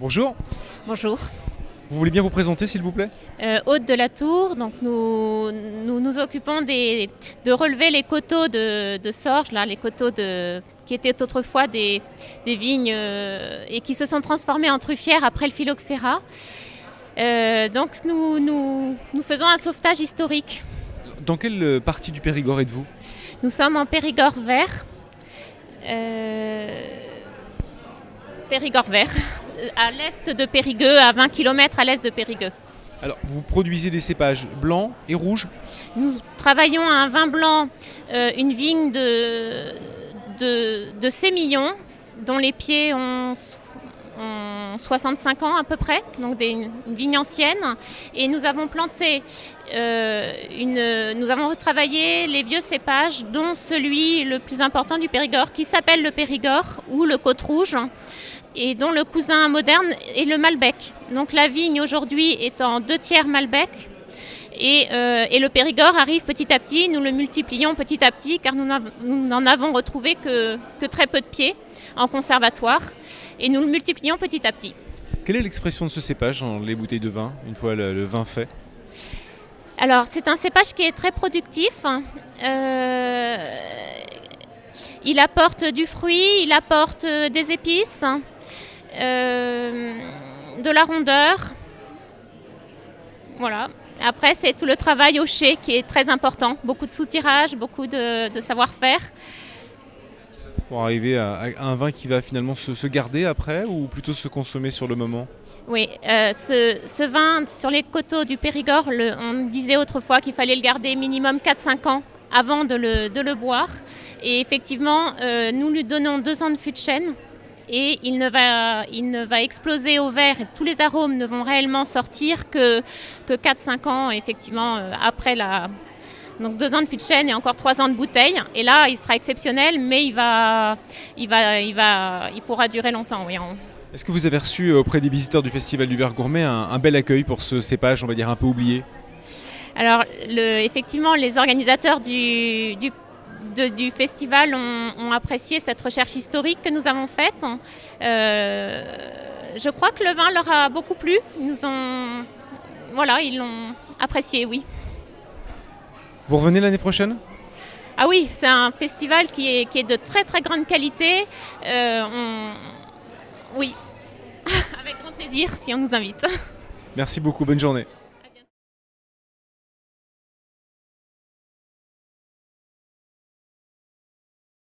Bonjour, Bonjour. vous voulez bien vous présenter s'il vous plaît? Hôte de la Tour, donc nous occupons de relever les coteaux de Sorges, là, les coteaux qui étaient autrefois des vignes et qui se sont transformés en truffières après le phylloxéra. Donc nous faisons un sauvetage historique. Dans quelle partie du Périgord êtes-vous? Nous sommes en Périgord vert. Périgord vert, à l'est de Périgueux, à 20 km à l'est de Périgueux. Alors, vous produisez des cépages blancs et rouges. Nous travaillons à un vin blanc, une vigne de sémillon, dont les pieds ont 65 ans à peu près, donc une vigne ancienne. Et nous avons planté, nous avons retravaillé les vieux cépages, dont celui le plus important du Périgord, qui s'appelle le Périgord ou le Côte Rouge, et dont le cousin moderne est le Malbec. Donc la vigne aujourd'hui est en 2/3 Malbec et le Périgord arrive petit à petit, nous le multiplions petit à petit car nous n'en avons retrouvé que très peu de pieds en conservatoire et nous le multiplions petit à petit. Quelle est l'expression de ce cépage dans les bouteilles de vin, une fois le vin fait? Alors c'est un cépage qui est très productif. Il apporte du fruit, il apporte des épices, de la rondeur. Voilà. Après, c'est tout le travail au chai qui est très important. Beaucoup de soutirage, beaucoup de savoir-faire. Pour arriver à un vin qui va finalement se garder après ou plutôt se consommer sur le moment? Oui, ce vin sur les coteaux du Périgord, on disait autrefois qu'il fallait le garder minimum 4-5 ans avant de le boire. Et effectivement, nous lui donnons 2 ans de fût de chêne. Et il ne va exploser au verre et tous les arômes ne vont réellement sortir que 4-5 ans effectivement après donc 2 ans de fût de chêne et encore 3 ans de bouteille. Et là, il sera exceptionnel, mais il pourra durer longtemps. Oui. Est-ce que vous avez reçu auprès des visiteurs du Festival du Verre Gourmet un bel accueil pour ce cépage, on va dire un peu oublié? Alors, effectivement, les organisateurs du festival ont apprécié cette recherche historique que nous avons faite. Je crois que le vin leur a beaucoup plu. Ils l'ont apprécié, oui. Vous revenez l'année prochaine? Ah oui, c'est un festival qui est de très très grande qualité. Oui, avec grand plaisir si on nous invite. Merci beaucoup, bonne journée.